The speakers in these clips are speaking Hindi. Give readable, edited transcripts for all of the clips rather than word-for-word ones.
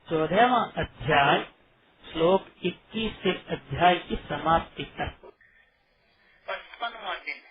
14वां अध्याय श्लोक 21 से अध्याय की समाप्ति तक। 55वां दिन।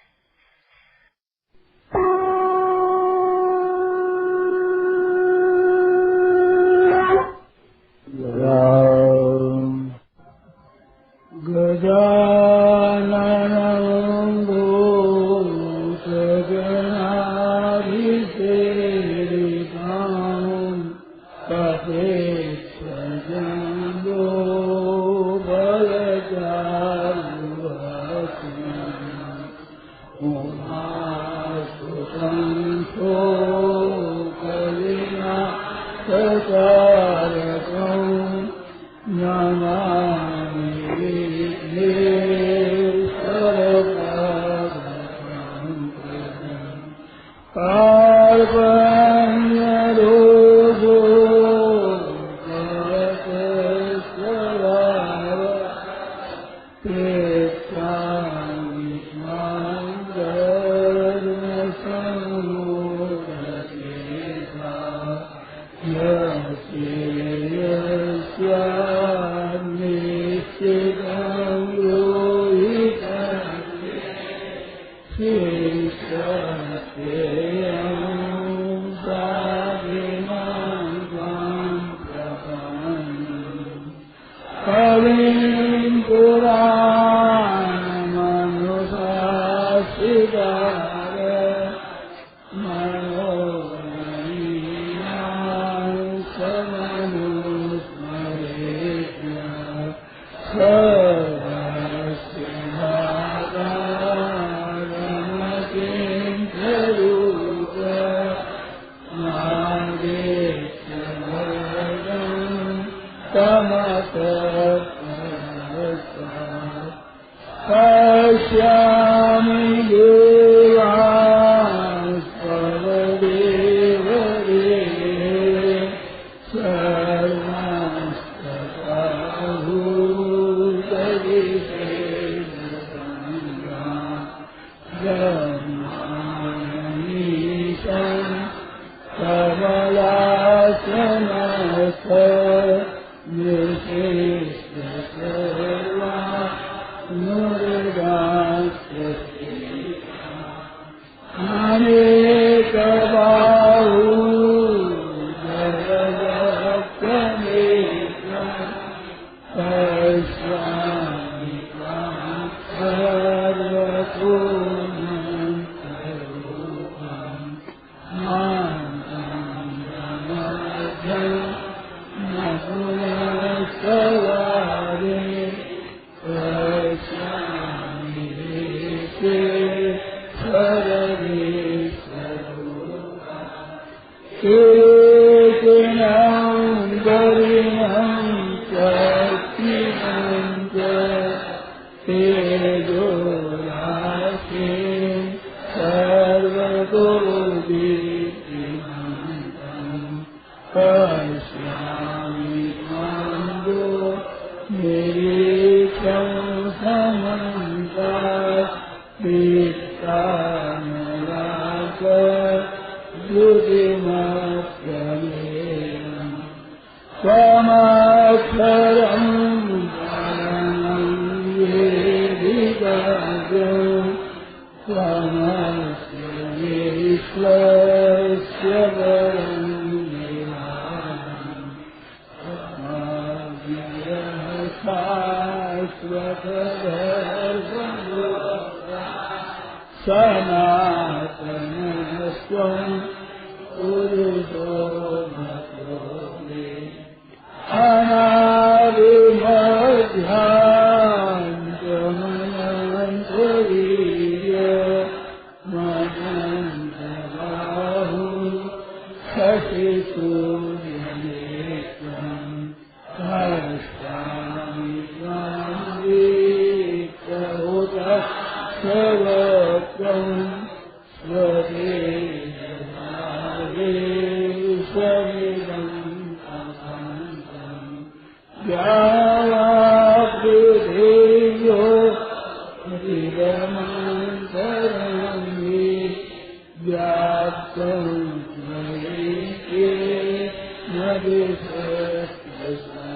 Shiva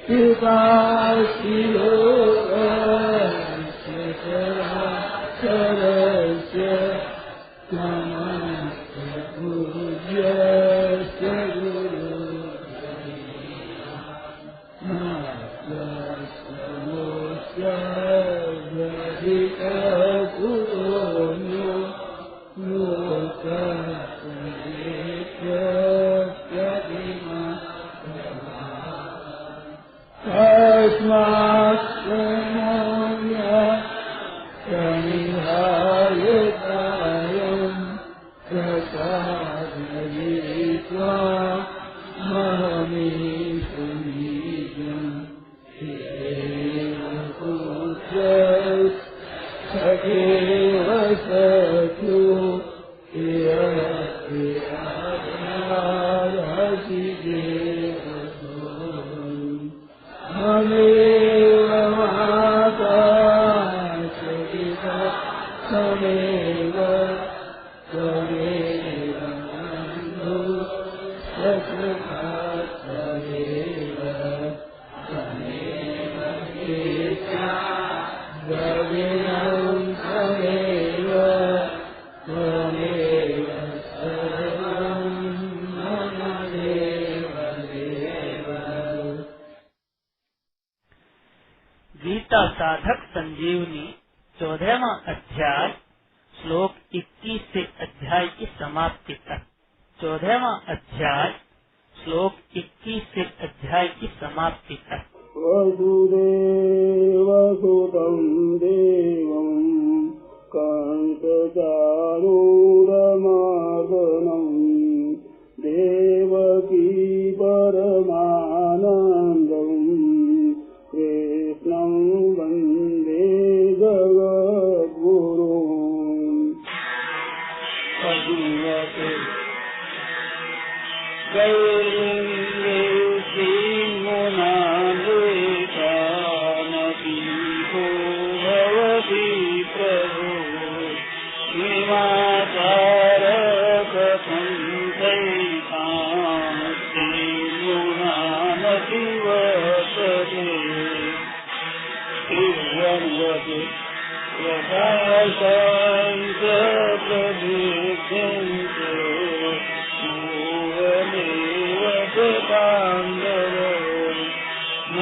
Shiva गीता साधक संजीवनी 14वां अध्याय श्लोक 21 से अध्याय की समाप्ति तक। 14वां अध्याय श्लोक 21 से अध्याय की समाप्ति तक। वसुदेवसुतं देवं कंसचारूढमर्दनं देवकी परमानन्दं कृष्णं वन्दे जगद्गुरुम्। गैर्लिङ्गे श्रीमुनालेकानपीतो भवति प्रभो किमाचारकथं चैतां श्रीमुनानपि वर्तते तिर्यन्वते प्रकाशाञ्च प्रदीप्यन्ते पाण्डवो न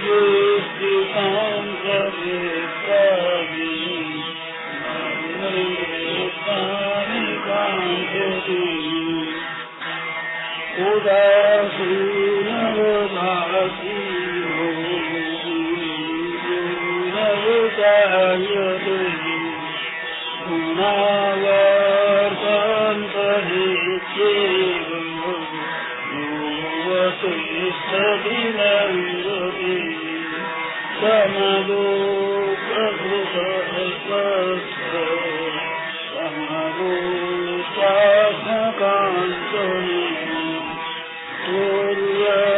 युष्टितां प्रदीप्तानि काञ्चति उदासीनवभासीनो नवचार्यते गुणावर्तन्तरित्येवं सदिनन्दति समदो प्रभुभस्वस्य समदो स्वात्मकाञ्चने सूर्यप्रियापि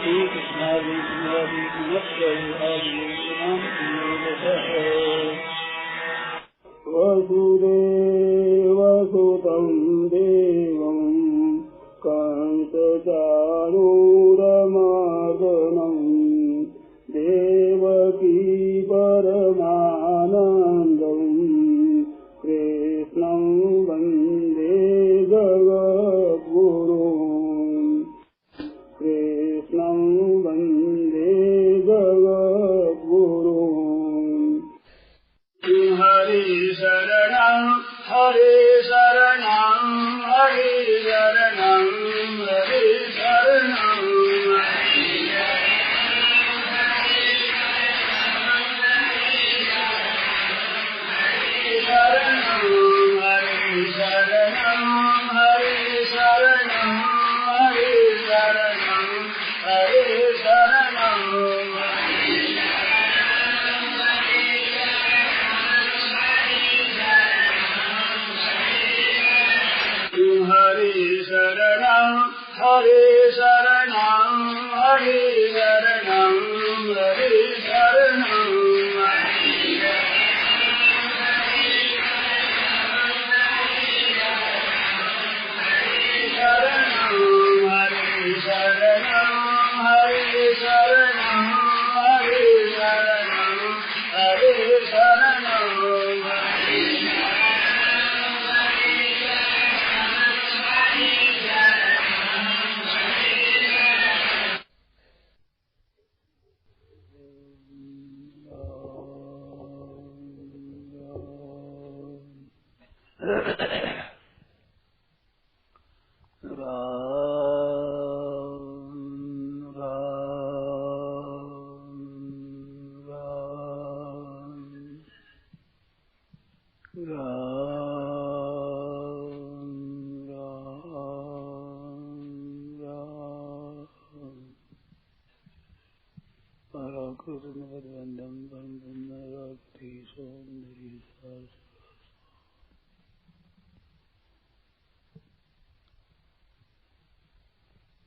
श्री कृष्णादि वसुदेवसुतं देवं कंसचाणूरमर्दनं देवकी परमानन्दं कृष्णं वन्दे जगद्गुरुं कृष्णं वन्दे जगद्गुरुं हरि शरणं हरि शरणं हरि शरणं हरि शरणं हरे शरणं हरे शरणं हरे शरणं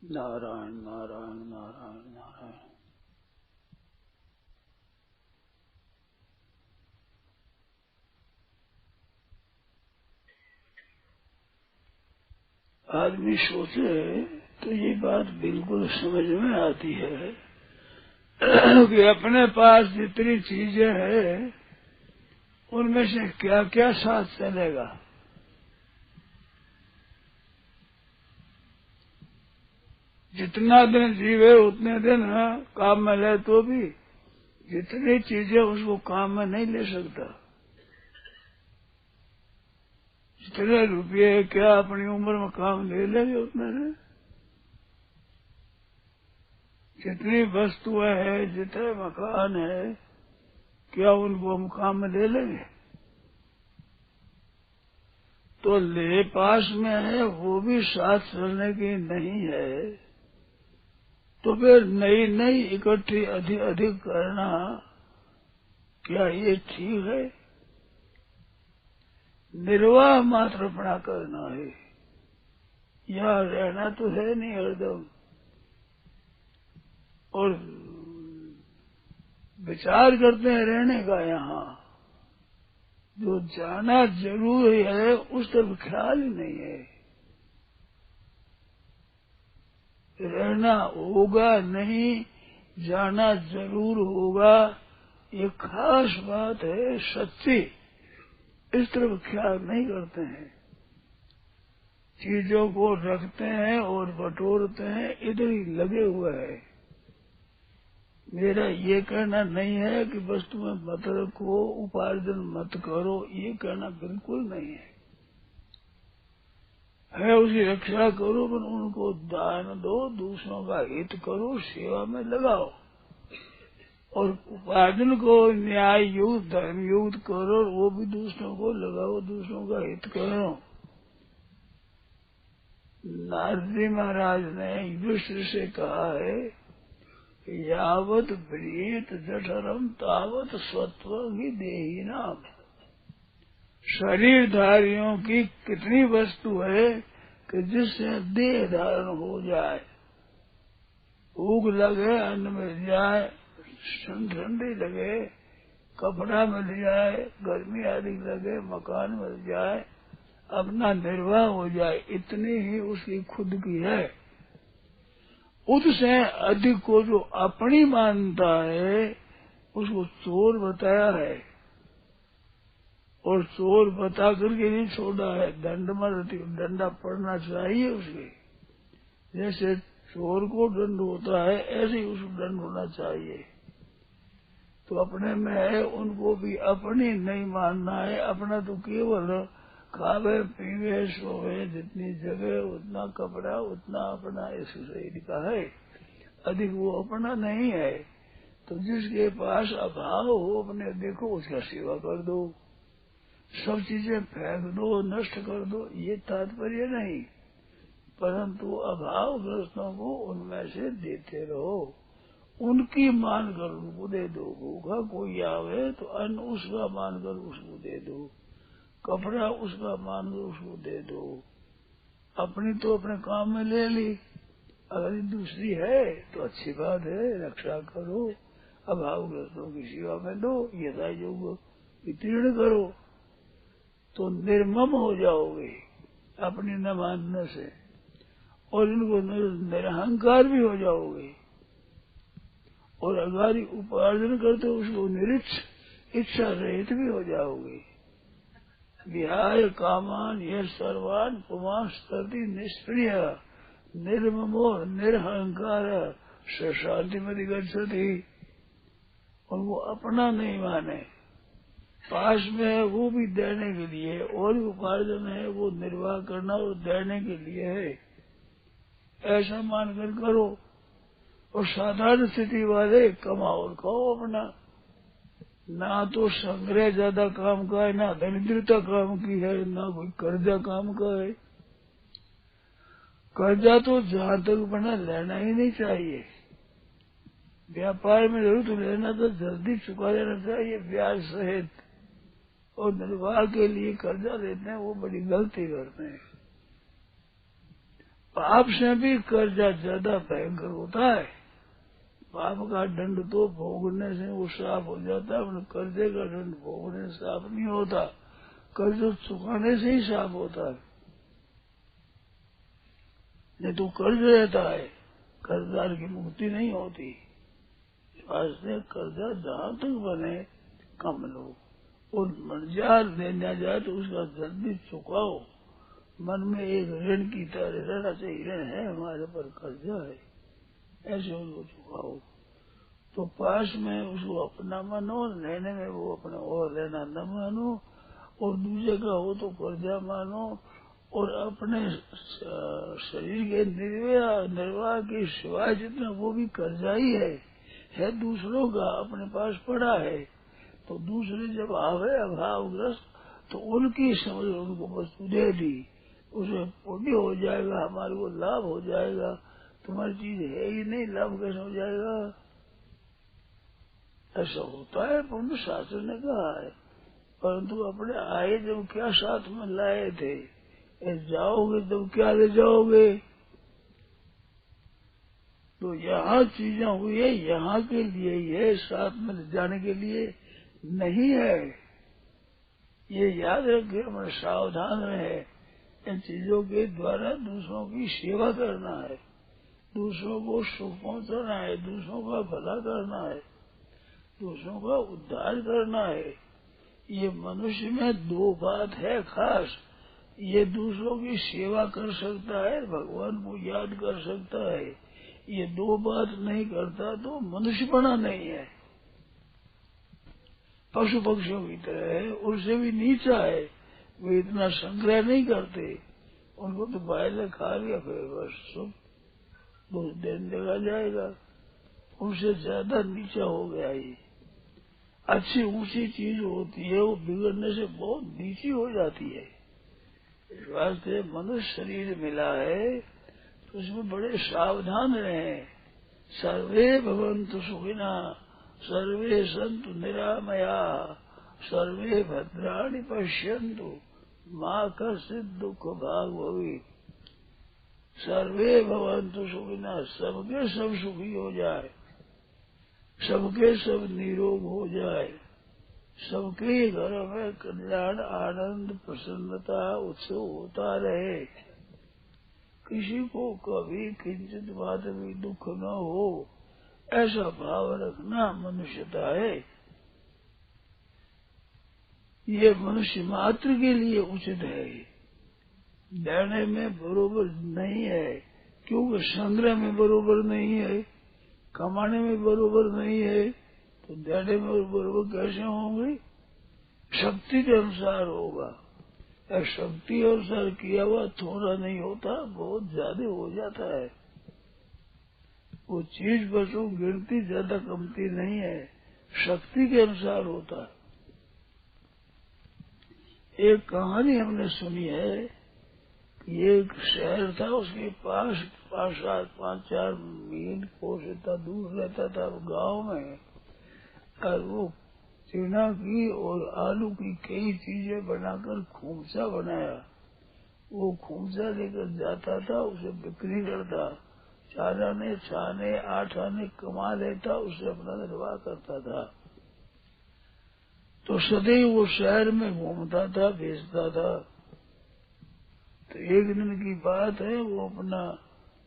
नारायण नारायण नारायण नारायण। आदमी सोचे तो ये बात बिल्कुल समझ में आती है कि अपने पास जितनी चीजें हैं उनमें से क्या क्या साथ चलेगा। जितना दिन जीवे उतने दिन काम में ले तो भी जितनी चीजें उसको काम में नहीं ले सकता। जितने रुपये क्या अपनी उम्र में काम ले लेंगे उतने से। जितनी वस्तुएं हैं जितने मकान है क्या उनको हम काम में ले लेंगे। तो ले पास में है वो भी साथ चलने की नहीं है तो फिर नई नई इकट्ठी अधिक अधिक करना क्या ये ठीक है। निर्वाह मात्र अपना करना है। यहाँ रहना तो है नहीं हरदम और विचार करते हैं रहने का। यहाँ जो जाना जरूरी है उस तरफ ख्याल ही नहीं है। रहना होगा नहीं जाना जरूर होगा ये खास बात है सच्ची। इस तरफ ख्याल नहीं करते हैं। चीजों को रखते हैं और बटोरते हैं इधर ही लगे हुए हैं। मेरा ये कहना नहीं है कि वस्तु में मत रखो उपार्जन मत करो ये कहना बिल्कुल नहीं है उसकी रक्षा करो पर उनको दान दो दूसरों का हित करो सेवा में लगाओ और उपार्जन को न्याय युक्त धर्म युक्त करो वो भी दूसरों को लगाओ दूसरों का हित करो। नारद जी महाराज ने युधिष्ठिर से कहा है यावत प्रीत जठरम तावत स्वत्व ही देही नाम। शरीरधारियों की कितनी वस्तु है कि जिससे देह धारण हो जाए भूख लगे अन्न मिल जाए, ठंडी लगे कपड़ा मिल जाए, गर्मी आदि लगे मकान मिल जाए, अपना निर्वाह हो जाए, इतनी ही उसकी खुद की है। उससे अधिक को जो अपनी मानता है उसको चोर बताया है, और चोर बता करके नहीं छोड़ा है, डंडा पड़ना चाहिए उसके। जैसे चोर को दंड होता है ऐसे ही उसको दंड होना चाहिए। तो अपने में है, उनको भी अपनी नहीं मानना है। अपना तो केवल खावे पीवे सोवे, जितनी जगह उतना कपड़ा, उतना अपना इस शरीर का है, अधिक वो अपना नहीं है। तो जिसके पास अभाव हो अपने देखो उसका सेवा कर दो, सब चीजें फेंक दो, नष्ट कर दो, ये तात्पर्य नहीं, परंतु अभावग्रस्तों को उनमें से देते रहो, उनकी मानकर उनको दे दो। भूखा कोई आवे तो अन्न उसका मानकर उसको दे दो, कपड़ा उसका मानकर उसको दे दो। अपनी तो अपने काम में ले ली, अगर दूसरी है तो अच्छी बात है, रक्षा करो, अभावग्रस्तों की सेवा में दो, यथा योग वितीर्ण करो, तो निर्मम हो जाओगे अपनी न मानने से, और इनको निरहंकार भी हो जाओगे। और अगर उपार्जन करते उसको निरीक्ष इच्छा रहित भी हो जाओगे। विहाय कामान यह सर्वान पुमांस करती निष्प्रिय निर्ममो निरहंकार शांति में गच्छति। उनको अपना नहीं माने, पास में है वो भी देने के लिए, और उपार्जन है वो निर्वाह करना और देने के लिए है, ऐसा मानकर करो। और साधारण स्थिति वाले कमाओ और खाओ अपना, ना तो संग्रह ज्यादा काम का है, ना दरिद्रता काम की है, ना कोई कर्जा काम का है। कर्जा तो जहाँ तक बना लेना ही नहीं चाहिए। व्यापार में जरूर तो लेना तो जल्दी चुका देना चाहिए ब्याज सहित, और निर्वाह के लिए कर्जा लेते हैं वो बड़ी गलती करते हैं। पाप से भी कर्जा ज्यादा भयंकर होता है। पाप का दंड तो भोगने से वो साफ हो जाता है, कर्जे का दंड भोगने से साफ नहीं होता, कर्ज चुकाने से ही साफ होता है। नहीं तो कर्ज रहता है, कर्जदार की मुक्ति नहीं होती। वास्ते कर्जा जहाँ तक बने कम लो, और मर्जा देना जाए तो उसका जल्दी चुकाओ। मन में एक ऋण की तरह रहना चाहिए, ऋण है हमारे पर, कर्जा है, ऐसे उनको चुकाओ। तो पास में उसको अपना मानो, लेने में वो अपना और लेना न मानो, और दूसरे का हो तो कर्जा मानो, और अपने शरीर के निर्वाह की सिवाय जितना वो भी कर्जा ही है दूसरों का, अपने पास पड़ा है। तो दूसरे जब आवे अभावग्रस्त तो उनकी समझ उनको वस्तु दे दी, उसमें पुण्य हो जाएगा, हमारे को लाभ हो जाएगा। तुम्हारी चीज है ही नहीं, लाभ कैसे हो जाएगा? ऐसा होता है, पुण्य शास्त्र ने कहा है। परंतु अपने आए जब क्या साथ में लाए थे, जाओगे तब क्या ले जाओगे? तो यहाँ चीजें हुई है, यहाँ के लिए ही है, साथ में ले जाने के लिए नहीं है। ये याद रखे, हमें सावधान रहे। इन चीजों के द्वारा दूसरों की सेवा करना है, दूसरों को सुख पहुंचाना है, दूसरों का भला करना है, दूसरों का उद्धार करना है। ये मनुष्य में दो बात है खास, ये दूसरों की सेवा कर सकता है, भगवान को याद कर सकता है। ये दो बात नहीं करता तो मनुष्यपना नहीं है, पशु पक्षियों की तरह है, उससे भी नीचा है। वे इतना संग्रह नहीं करते, उनको तो बाहर खा लिया फिर बस सब कुछ दिन देखा जाएगा। उनसे ज्यादा नीचा हो गया ये। अच्छी ऊंची चीज होती है, वो बिगड़ने से बहुत नीची हो जाती है। इस वास्ते मनुष्य शरीर मिला है तो उसमें बड़े सावधान रहें। सर्वे भवन्तु सुखिना सर्वे सन्तु निरामया सर्वे भद्राणि पश्यन्तु मां कश्चित् दुख भाग भवेत्। सर्वे भवन्तु सुखिनः, सबके सब सुखी हो जाए, सबके सब निरोग हो जाए, सबके घर में कल्याण, आनंद, प्रसन्नता, उत्सव होता रहे, किसी को कभी किंचित बात भी दुख न हो, ऐसा भाव रखना मनुष्यता है। ये मनुष्य मात्र के लिए उचित है, देने में बरोबर नहीं है, क्योंकि संग्रह में बरोबर नहीं है, कमाने में बरोबर नहीं है, तो देने में बरोबर कैसे होंगे? शक्ति के अनुसार होगा। शक्ति अनुसार किया हुआ थोड़ा नहीं होता, बहुत ज्यादा हो जाता है। वो चीज वस्तु गिनती ज्यादा कमती नहीं है, शक्ति के अनुसार होता है। एक कहानी हमने सुनी है कि एक शहर था, उसके पास 5-4 मील कोस इतना दूर रहता था गांव में, और वो चना की और आलू की कई चीजें बनाकर खूमचा बनाया। वो खूमचा लेकर जाता था, उसे बिक्री करता, 4 आने 8 आने कमा लेता, उससे अपना निर्वाह करता था। तो सदैव वो शहर में घूमता था, बेचता था। तो एक दिन की बात है, वो अपना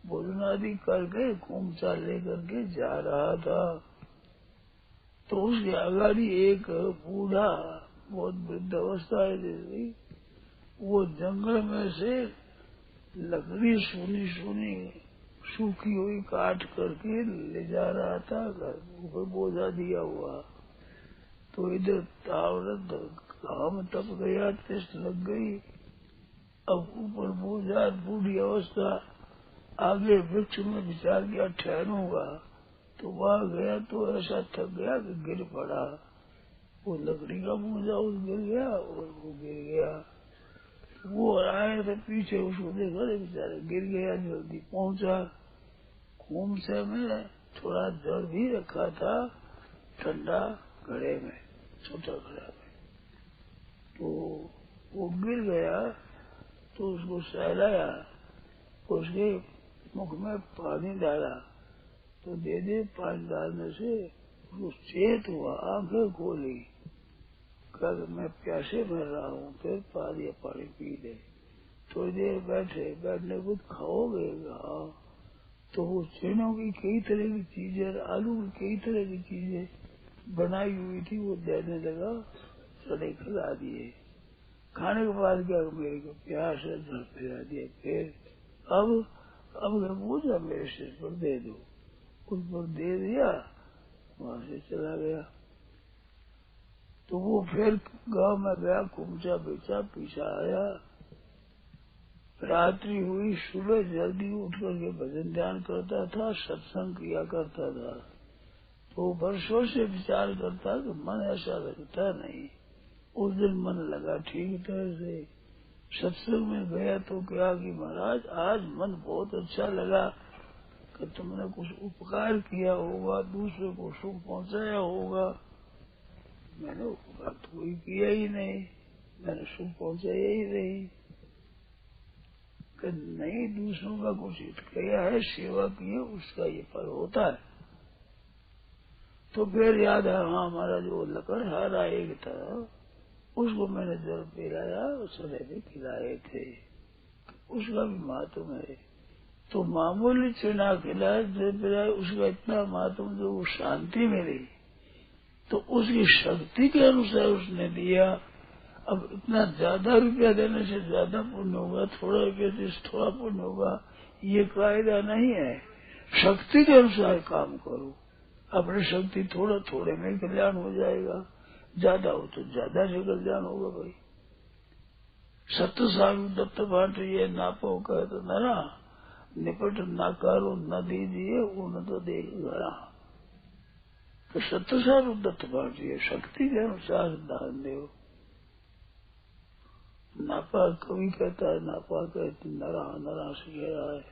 भोजन आदि करके खूमचा लेकर के जा रहा था, तो उसके अगाड़ी एक बूढ़ा, बहुत वृद्ध अवस्था है जैसी, वो जंगल में से लकड़ी सुनी सुनी सूखी हुई काट करके ले जा रहा था, ऊपर बोझा दिया हुआ। तो इधर तावरत घाम तप गया, तिष्ठ लग गई। अब ऊपर बोझा, बूढ़ी अवस्था, आगे वृक्ष में विचार किया ठहरूंगा, तो वहां गया तो ऐसा थक गया कि गिर पड़ा। वो लकड़ी का बोझा उस गिर गया और वो गिर गया। वो आए थे पीछे, उसको देखा बेचारे गिर गया, जल्दी पहुंचा। खूमचे में थोड़ा जल भी रखा था, ठंडा घड़े में, छोटा घड़ा में। तो वो गिर गया तो उसको सहलाया, उसके मुख में पानी डाला, तो दे पानी डालने से उसको चेत हुआ, आंखें खोली, कल मैं प्यासे मर रहा हूँ, फिर पानी पी ले। थोड़ी देर बैठने कुछ खाओगे? हाँ। तो वो चीनों की कई तरह की चीजें, आलू की कई तरह की चीजें बनाई हुई थी, वो देने लगा, सड़े खिला दिए। खाने के बाद क्या, मेरे को प्यास है, जल पिला दिया। फिर अब पूछा, मेरे सिर पर दे दो, उस पर दे दिया, वहां से चला गया। तो वो फिर गांव में गया, खूमचा बेचा, पीछा आया। रात्रि हुई, सुबह जल्दी उठ करके भजन ध्यान करता था, सत्संग किया करता था। तो वर्षों से विचार करता कि मन ऐसा लगता नहीं। उस दिन मन लगा ठीक तरह से, सत्संग में गया तो क्या कि महाराज आज मन बहुत अच्छा लगा कि तुमने कुछ उपकार किया होगा, दूसरे को सुख पहुंचाया होगा। मैंने उपकार तो कोई किया ही नहीं, मैंने सुख पहुंचाया ही नहीं। कि नहीं, दूसरों का कुछ हित किया है, सेवा की है, उसका ये फल होता है। तो फिर याद है, हाँ महाराज वो लकड़हारा एक था, उसको मैंने जल पिलाया, सदै भी खिलाए थे, उसका भी महात्म है। तो मामूली चना खिलाए, जल पिलाए, उसका इतना महात्म जो वो शांति मिली, तो उसकी शक्ति के अनुसार उसने दिया। अब इतना ज्यादा रुपया देने से ज्यादा पुण्य होगा, थोड़ा रुपया से थोड़ा पुण्य होगा, ये कायदा नहीं है। शक्ति के अनुसार काम करो, अपनी शक्ति थोड़े में कल्याण हो जाएगा, ज्यादा हो तो ज्यादा से कल्याण होगा। भाई सत्य सारू दत्त बाट ये नापो कह तो नरा, निपट नाकारो न दीजिए उन तो देख घरा। तो सत्य सारू दत्त बाट ये शक्ति के अनुसार दान दो। नापा कवि कहता है, नापा कहते नरा से गहरा है।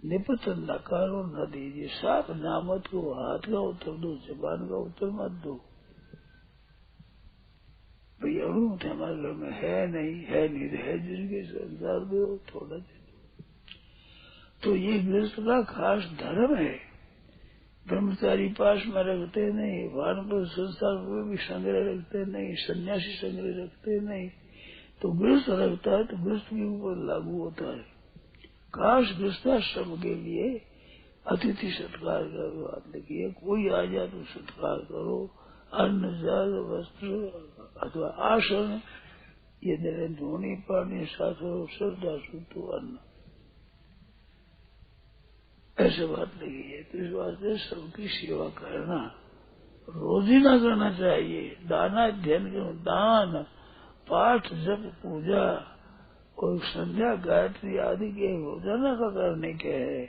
निपट नकारो न दीजिए, साफ नामत को हाथ का उत्तर दो, जबान का उत्तर मत दो। भाई अणुमत हमारे घर में है नहीं, है जिसके संसार दो, थोड़ा दे दो। तो ये गृहस्थ का खास धर्म है। ब्रह्मचारी पास में रखते नहीं, वानप्रस्थ संसार में भी संग्रह रखते नहीं, सन्यासी संग्रह रखते नहीं, तो गृहस्थ रखता है तो गृहस्थ के ऊपर लागू होता है। खास गृहस्थाश्रम के लिए अतिथि सत्कार का बात लिखी है। कोई आ जाए तो सत्कार करो, अन्न जल वस्त्र अथवा आसन ये देने, धोनी पानी साथ श्रद्धा सूतो अन्न, ऐसे बात लगी है। तो इस वास्ते सबकी सेवा करना रोजीना करना चाहिए। दानाध्ययन के दान पाठ जप पूजा और संध्या गायत्री आदि के रोजाना का करने के है।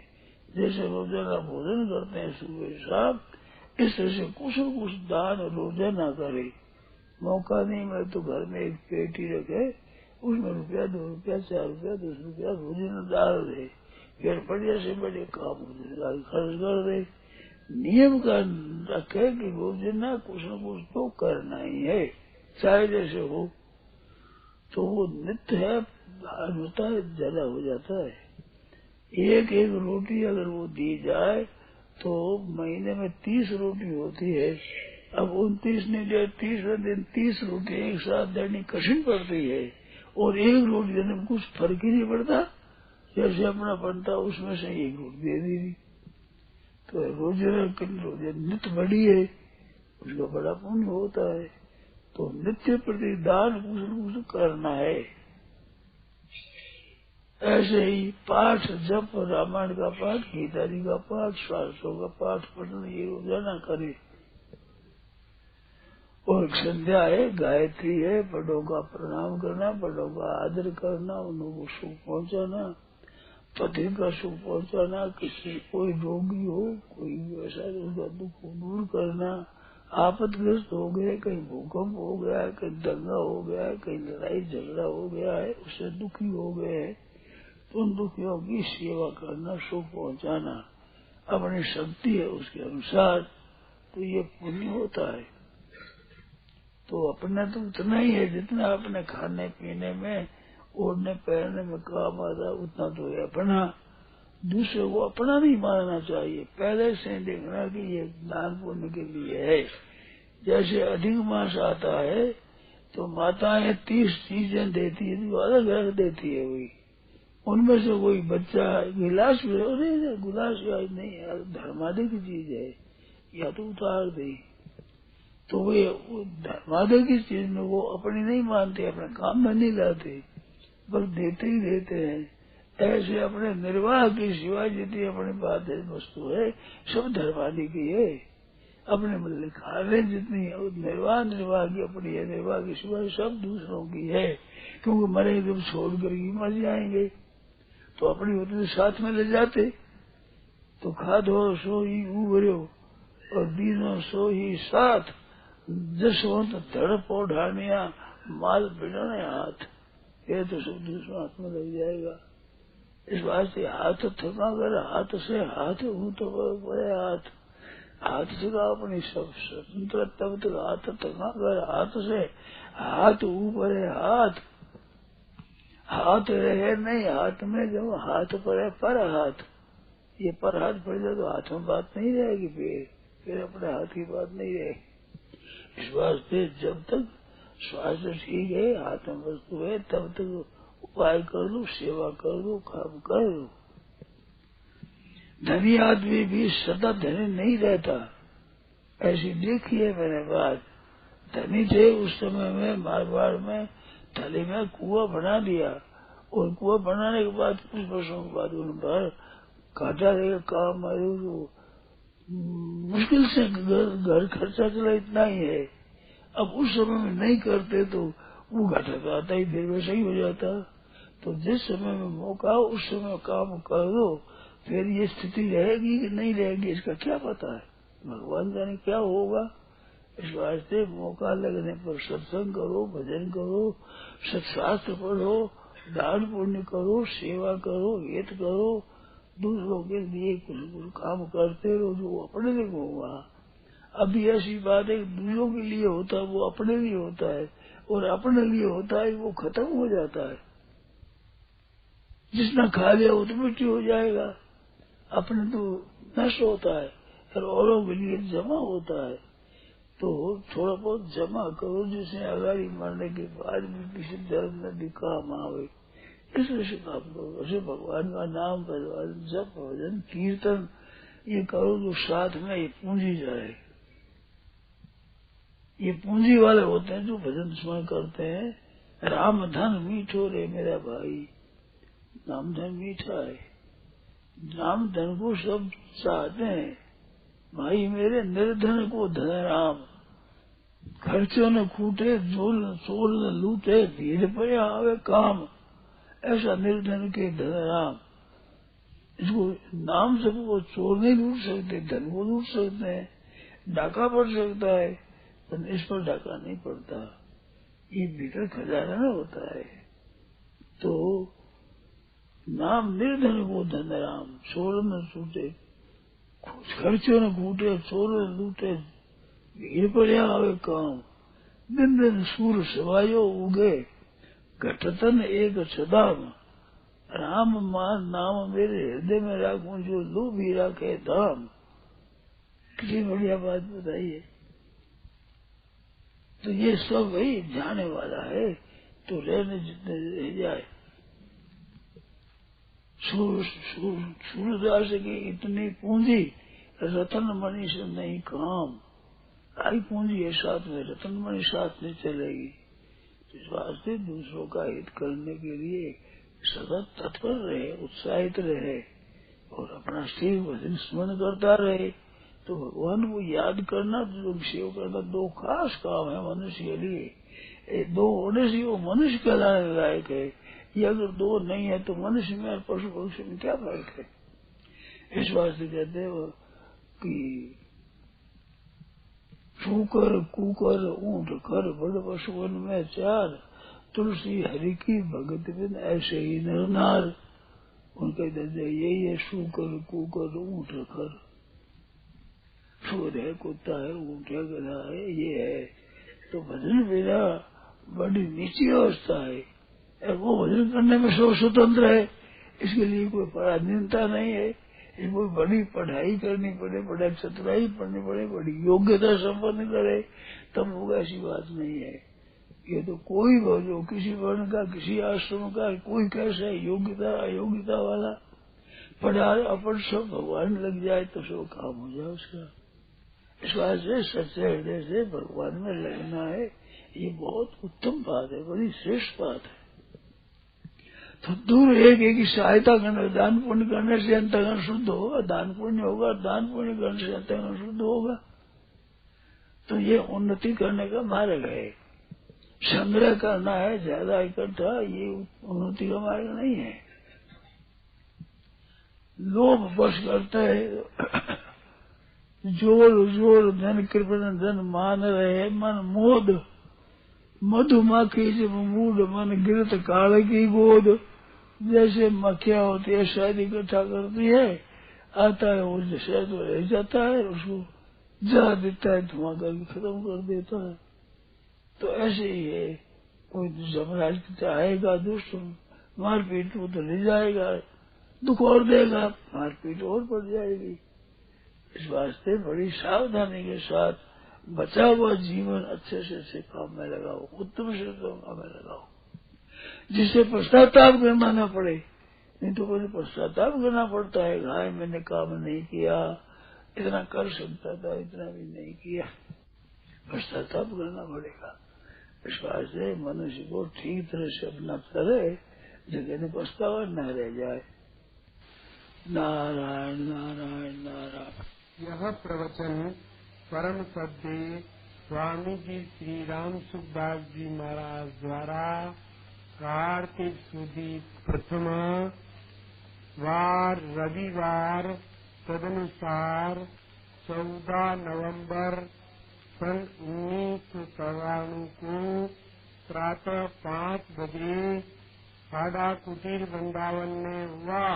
जैसे रोजाना भोजन करते हैं सुबह शाम, इस तरह से कुछ न कुछ दान रोजाना करे। मौका नहीं मिले तो घर में एक पेटी रखे, उसमें रुपया 2 रुपया 4 रुपया 10 रुपया रोजाना डाल दे, फिर बढ़िया से बड़े काम खर्च कर दे। नियम का रखे कि रोजाना कुछ न कुछ तो करना ही है, चाहे जैसे हो। तो वो नित्य है, होता है, ज्यादा हो जाता है। एक एक रोटी अगर वो दी जाए तो महीने में 30 रोटी होती है। अब 29 नहीं दे, 30वें दिन 30 रोटी एक साथ देनी कठिन पड़ती है, और एक रोटी देने में कुछ फर्क ही नहीं पड़ता। जैसे अपना बनता उसमें से एक रोटी दे दी, तो रोज नित्य बड़ी है, उसका बड़ा पुण्य होता है। तो नित्य प्रतिदान कुछ न कुछ करना है। ऐसे ही पाठ जप, रामायण का पाठ, गीता जी का पाठ, शास्त्रों का पाठ पढ़ना ये रोजाना करे। और संध्या है, गायत्री है, बड़ों का प्रणाम करना, बड़ों का आदर करना, उनको सुख पहुंचाना, पति का सुख पहुंचाना, किसी कोई रोगी हो, कोई वैसा उसका दुख दूर करना, आपदग्रस्त हो गए, कहीं भूकंप हो गया है, कहीं दंगा हो गया है, कहीं लड़ाई झगड़ा हो गया है, उससे दुखी हो गए हैं, तो उन दुखियों की सेवा करना, सुख पहुंचाना अपनी शक्ति है उसके अनुसार, तो ये पुण्य होता है। तो अपना तो उतना ही है जितना अपने खाने पीने में, ओढ़ने पहनने में काम आता, उतना तो है अपना। दूसरे को अपना नहीं मानना चाहिए, पहले से देखना कि ये दान पुण्य के लिए है। जैसे अधिक मास आता है तो माताएं 30 चीजें देती है, तो अलग अलग देती है वही। उनमें से कोई बच्चा गिलास में, गिलास आज नहीं यार, धर्मादे की चीज है, या तो उतार दे। तो वे धर्मादे की चीज में वो अपनी नहीं मानते, अपने काम में नहीं लाते, बस देते ही देते हैं। ऐसे अपने निर्वाह की सिवा जितनी अपने बात है वस्तु है सब धर्मादि की है। अपने मतलब खा रहे जितनी है निर्वाह की अपनी है, निर्वाह की सिवा सब दूसरों की है। क्योंकि मरे जब छोड़ कर ही मर जाएंगे, तो अपनी होती तो साथ में ले जाते। तो खाधो सो ही उभर्यो और दीनो सो ही साथ, जसवंत धड़ पौधानिया माल बिड़ने हाथ, ये तो सब दूसरों हाथ में लग जाएगा। इस वास्ते हाथ थका कर हाथ से हाथ हूँ तो बड़े हाथ से का अपनी सब स्वतंत्र, तब तक हाथ थका कर हाथ से हाथ ऊपर हाथ रहे नहीं हाथ में, जब हाथ पड़े पर हाथ, ये पर हाथ पड़ जाए तो हाथ में बात नहीं रहेगी, फिर अपने हाथ की बात नहीं रहेगी। इस वास्ते जब तक स्वास्थ्य ठीक है, हाथ में वस्तु है, तब तक उपाय कर लो, सेवा कर लो, काम कर लो। धनी आदमी भी सदा धनी नहीं रहता, ऐसी देखी है मैंने बात। धनी थे उस समय में, मारवाड़ में थली में कुआं बना दिया, और कुआं बनाने के बाद कुछ वर्षों के बाद उन पर काटा रहेगा काम आए, मुश्किल से घर खर्चा चला इतना ही है। अब उस समय में नहीं करते तो वो घाटा तो आता ही, फिर वैसा ही हो जाता। तो जिस समय में मौका हो उस समय काम कर दो, फिर ये स्थिति रहेगी कि नहीं रहेगी इसका क्या पता है, भगवान जाने क्या होगा। इस वास्ते मौका लगने पर सत्संग करो, भजन करो, सत्शास्त्र पढ़ो, दान पुण्य करो, सेवा करो, हित करो, दूसरों के लिए कुछ काम करते रहो जो अपने लिए होगा। अभी ऐसी बात है दूसरों के लिए होता है वो अपने लिए होता है, और अपने लिए होता है वो खत्म हो जाता है। जिसने खा लिया वो तो मिट्टी हो जाएगा। अपने तो नष्ट होता है और औरों के लिए जमा होता है। तो थोड़ा बहुत जमा करो जिससे अगाड़ी मरने के बाद भी किसी धर्म में भी काम आवे, इसलिए से काम करो। ऐसे भगवान का नाम जप भजन कीर्तन ये करो जो साथ में ये पूंजी जाए। ये पूंजी वाले होते हैं जो भजन स्मरण करते हैं। राम धन मीठो रे मेरा भाई, नाम धन मीठा है। नाम धन को सब चाहते हैं भाई मेरे, निर्धन को धन राम। खर्चों न खूटे चोर न लूटे, भीड़ पर आवे काम। ऐसा निर्धन के धन राम। इसको नाम से वो चोर नहीं लूट सकते, धन को लूट सकते हैं, डाका पड़ सकता है, पर इस पर डाका नहीं पड़ता। ये भीतर खजाना न होता है। तो नाम निर्धन को धन राम, चोर न छूटे, खर्चों न खूटे चोर न लूटे, भीड़ पर आवे काम। दिन दिन सूर सवायो उगे, घटतन एक सदाम। राम मान नाम मेरे हृदय में राखूं, जो लोभी राखे धाम। कितनी बढ़िया बात बताइए। तो ये सब वही जाने वाला है, तो रहने जितने रह जाए। सूरदास की इतनी पूंजी रतन मणि से नहीं काम। आई पूंजी है साथ में, रतन मणि साथ में चलेगी। इस वास्ते दूसरों का हित करने के लिए सदा तत्पर रहे, उत्साहित रहे और अपना शिव भजन स्मरण करता रहे। तो भगवान को याद करना, जो सेव करना दो खास काम है मनुष्य के लिए। दो होने से वो मनुष्य कहलाने लायक है। ये अगर दो नहीं है तो मनुष्य में और पशु पक्षी में क्या फर्क है। इस वास्ते कहते हैं कि शूकर कुकर ऊंट कर बड़ पशुओं में चार, तुलसी हरि की भगत बिन ऐसे ही नर नार। उनके दर्जे यही है, शूकर कुकर ऊंट कर। सूर है, कुत्ता है, ऊंट है, गधा है, ये है। तो भजन बिना बड़ी नीची अवस्था है। और वो भजन करने में सब स्वतंत्र है, इसके लिए कोई पराधीनता नहीं है। इसको बड़ी पढ़ाई करनी पड़े, बड़ा चतुराई पढ़नी पड़े, बड़ी योग्यता संपन्न करे तब होगा, ऐसी बात नहीं है। ये तो कोई जो किसी वर्ण का, किसी आश्रम का, कोई कैसा योग्यता अयोग्यता वाला पढ़ा अपन सब भगवान लग जाए तो सब काम हो जाए उसका। इस बात से सच्चे हृदय से भगवान में लगना है, ये बहुत उत्तम बात है, बड़ी श्रेष्ठ बात है। तो दूर एक की सहायता करने, दान पुण्य करने से अंतःकरण शुद्ध होगा, दान पुण्य होगा, दान पुण्य करने से अंतःकरण शुद्ध होगा। तो ये उन्नति करने का मार्ग है। संग्रह करना है ज्यादा इकट्ठा, ये उन्नति का मार्ग नहीं है। लोभ बस करता है, जोर जोर धन कृपण धन मान रहे मन मोद। मधुमक्खी जब मूड मन गिरत काल की गोद। जैसे मक्खियां होती है शहद इकट्ठा करती है, आता है वो शहद रह जाता है, उसको जला देता है, धुआं करके खत्म कर देता है। तो ऐसे ही है, कोई जमराज आएगा दुष्ट, मारपीट को तो ले जाएगा, दुख और देगा, मारपीट और बढ़ जाएगी। इस वास्ते बड़ी सावधानी के साथ बचा हुआ जीवन अच्छे से अच्छे काम में लगाओ, उत्तम से उत्तम काम में लगाओ, जिससे पश्चाताप करना न पड़े। नहीं तो मुझे पश्चाताप करना पड़ता है, हाय मैंने काम नहीं किया, इतना कर सकता था, इतना भी नहीं किया, पश्चाताप करना पड़ेगा। इस वास्ते मनुष्य को ठीक तरह से अपना करे, जगह पछतावा न रह जाए। नारायण नारायण नारायण। यह प्रवचन परम सद्य स्वामी जी श्री राम सुखदास जी महाराज द्वारा कार्तिक सुदी प्रथम वार रविवार तदनुसार 14 नवंबर सन 1994 को प्रातः 5 बजे हाड़ा कुटीर वृंदावन में हुआ।